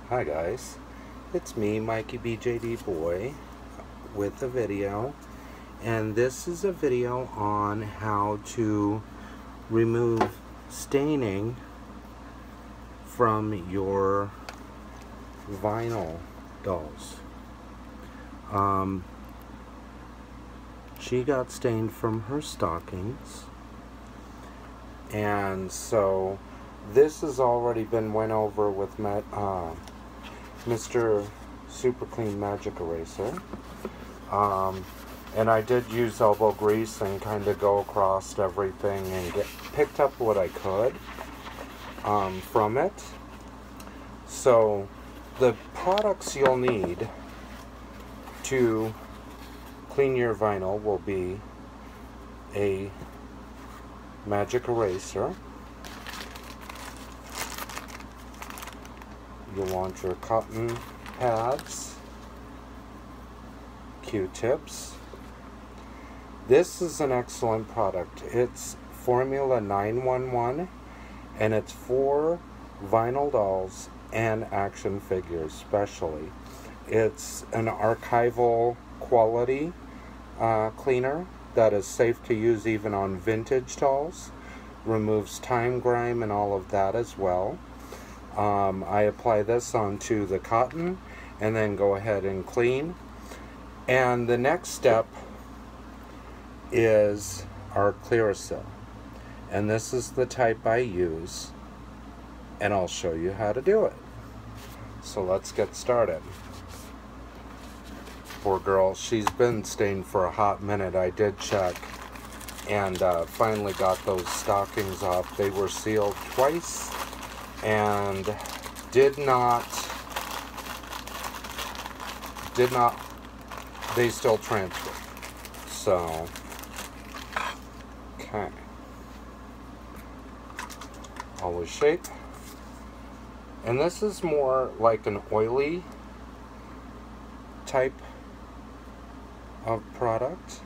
Hi guys, it's me, Mikey BJD Boy, with a video, and this is a video on how to remove staining from your vinyl dolls. She got stained from her stockings, and so this has already been went over with Mr. Super Clean Magic Eraser. And I did use elbow grease and kind of go across everything and picked up what I could from it. So the products you'll need to clean your vinyl will be a magic eraser. You'll want your cotton pads, Q-tips. This is an excellent product. It's Formula 911, and it's for vinyl dolls and action figures especially. It's an archival quality cleaner that is safe to use even on vintage dolls. Removes time, grime, and all of that as well. I apply this onto the cotton and then go ahead and clean. And the next step is our Clearasil. And this is the type I use, and I'll show you how to do it. So let's get started. Poor girl, she's been stained for a hot minute. I did check and finally got those stockings off. They were sealed twice and they still transferred. So, okay. Always shake. And this is more like an oily type of product.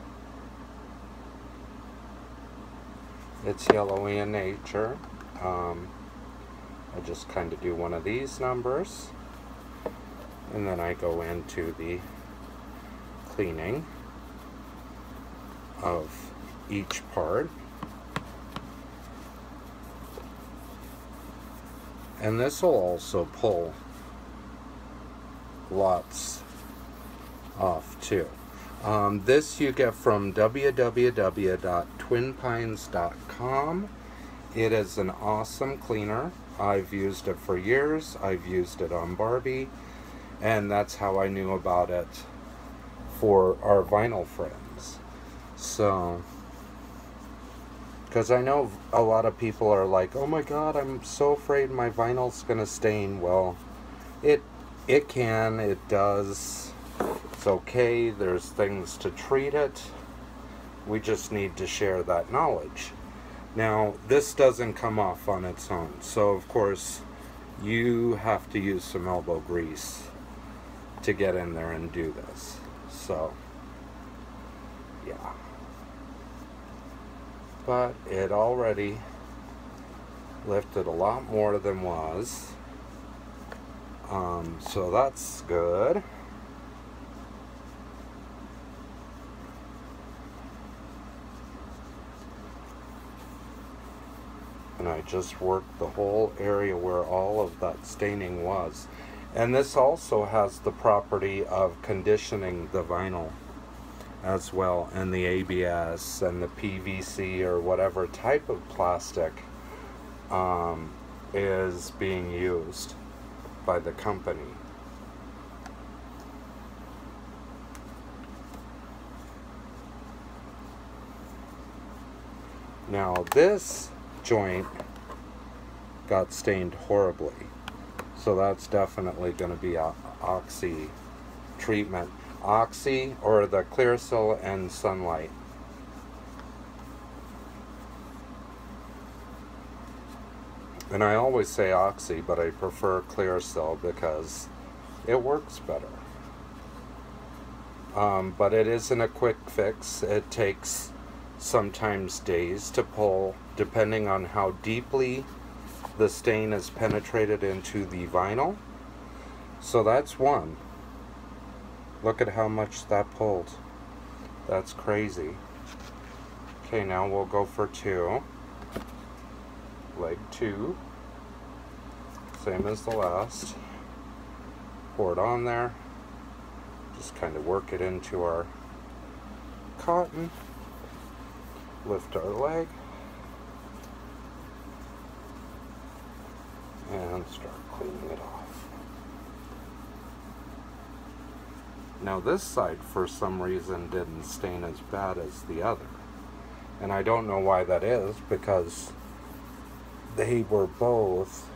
It's yellowy in nature. I just kind of do one of these numbers, and then I go into the cleaning of each part. And this will also pull lots off too. This you get from www.twinpines.com. It is an awesome cleaner. I've used it for years. I've used it on Barbie, and that's how I knew about it for our vinyl friends. So, because I know a lot of people are like, oh my god, I'm so afraid my vinyl's gonna stain. Well, it can, it does. It's okay. There's things to treat it. We just need to share that knowledge. Now, this doesn't come off on its own, so of course you have to use some elbow grease to get in there and do this. So, yeah. But it already lifted a lot more than was. So that's good. And I just worked the whole area where all of that staining was. And this also has the property of conditioning the vinyl as well, and the ABS and the PVC or whatever type of plastic is being used by the company. Now this joint got stained horribly, so that's definitely going to be a Oxy treatment. Oxy or the Clearasil and Sunlight. And I always say Oxy, but I prefer Clearasil because it works better. But it isn't a quick fix. It takes sometimes days to pull, depending on how deeply the stain is penetrated into the vinyl. So that's one. Look at how much that pulled. That's crazy. Okay, now we'll go for 2. Leg 2. Same as the last. Pour it on there. Just kind of work it into our cotton. Lift our leg. And start cleaning it off. Now this side, for some reason, didn't stain as bad as the other. And I don't know why that is, because they were both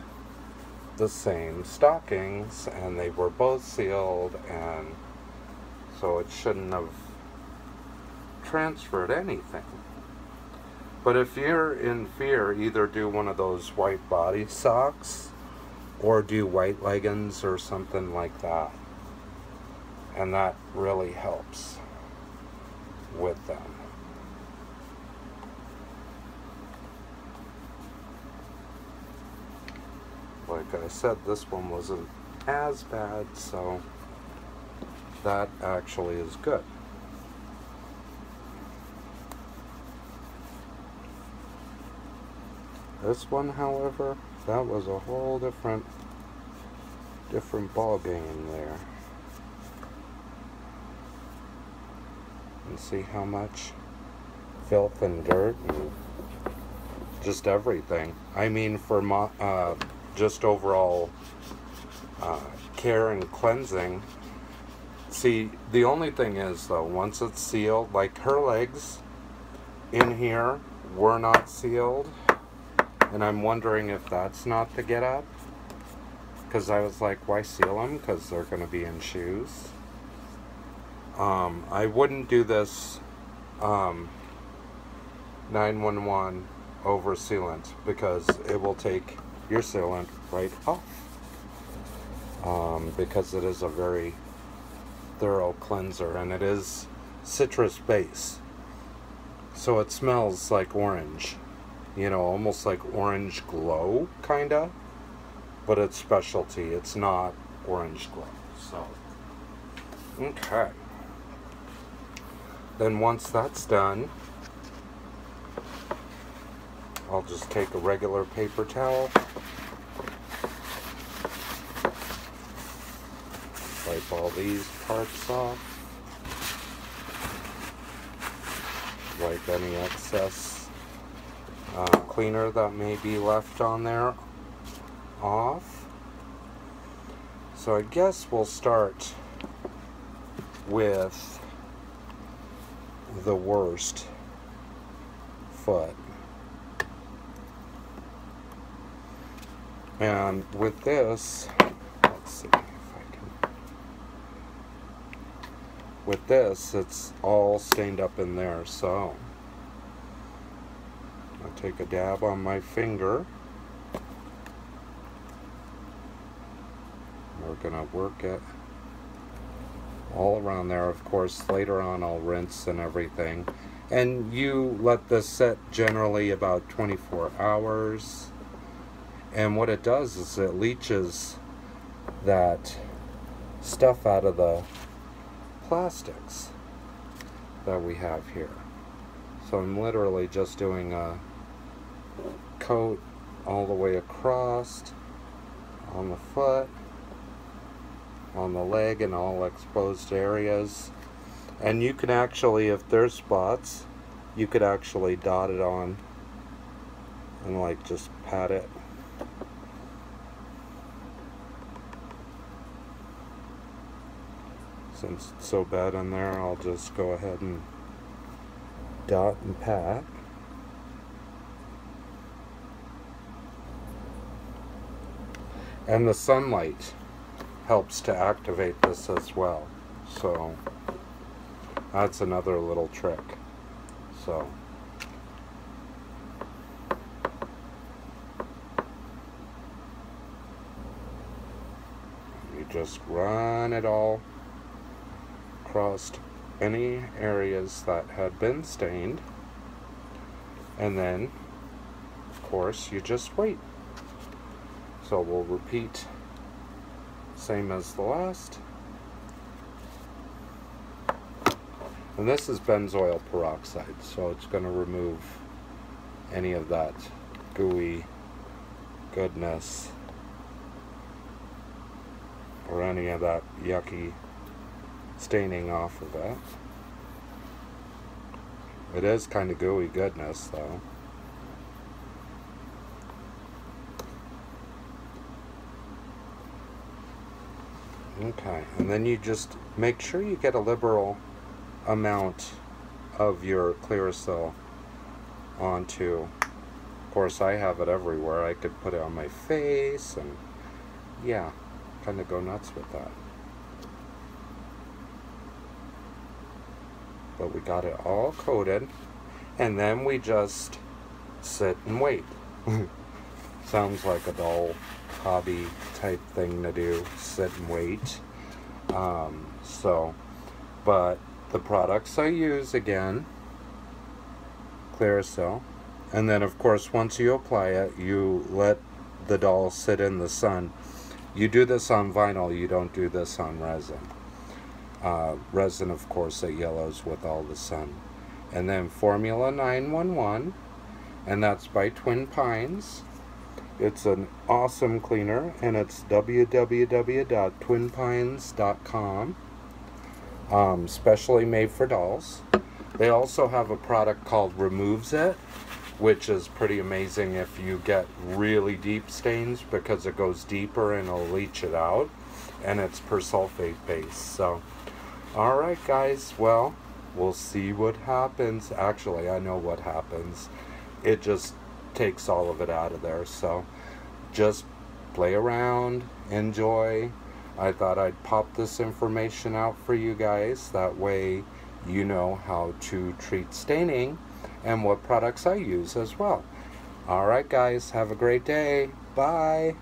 the same stockings, and they were both sealed, and so it shouldn't have transferred anything. But if you're in fear, either do one of those white body socks or do white leggings or something like that. And that really helps with them. Like I said, this one wasn't as bad, so that actually is good. This one, however, that was a whole different ball game there. And see how much filth and dirt and just everything. I mean, for just overall care and cleansing. See, the only thing is, though, once it's sealed, like her legs in here were not sealed. And I'm wondering if that's not the get up. Because I was like, why seal them? Because they're going to be in shoes. I wouldn't do this 911 over sealant, because it will take your sealant right off. Because it is a very thorough cleanser, and it is citrus base. So it smells like orange. You know, almost like orange glow, kinda. But it's specialty. It's not orange glow. So, okay. Then once that's done, I'll just take a regular paper towel, wipe all these parts off, wipe any excess cleaner that may be left on there off. So I guess we'll start with the worst foot. And with this, let's see if I can. With this, it's all stained up in there, so I'll take a dab on my finger. We're gonna work it all around there. Of course, later on I'll rinse and everything. And you let this set generally about 24 hours. And what it does is it leaches that stuff out of the plastics that we have here. So I'm literally just doing a coat all the way across on the foot, on the leg, and all exposed areas. And you can actually, if there's spots, you could actually dot it on and like just pat it. Since it's so bad in there, I'll just go ahead and dot and pat. And the sunlight helps to activate this as well. So that's another little trick. So you just run it all across any areas that had been stained, and then of course you just wait. So we'll repeat same as the last. And this is benzoyl peroxide, so it's going to remove any of that gooey goodness or any of that yucky staining off of it. It is kind of gooey goodness though. Okay, and then you just make sure you get a liberal amount of your Clearasil onto. Of course, I have it everywhere. I could put it on my face and yeah, kind of go nuts with that. But we got it all coated, and then we just sit and wait. Sounds like a dull hobby type thing to do, sit and wait. But the products I use, again, Clearasil, and then of course once you apply it, you let the doll sit in the sun. You do this on vinyl, you don't do this on resin. Resin, of course, it yellows with all the sun. And then Formula 911, and that's by Twin Pines. It's an awesome cleaner, and it's www.twinpines.com. Specially made for dolls. They also have a product called Removes It, which is pretty amazing if you get really deep stains, because it goes deeper and it'll leach it out, and it's persulfate based. So alright guys, well, we'll see what happens. Actually, I know what happens. It just takes all of it out of there. So just play around, enjoy. I thought I'd pop this information out for you guys. That way you know how to treat staining and what products I use as well. Alright guys, have a great day. Bye.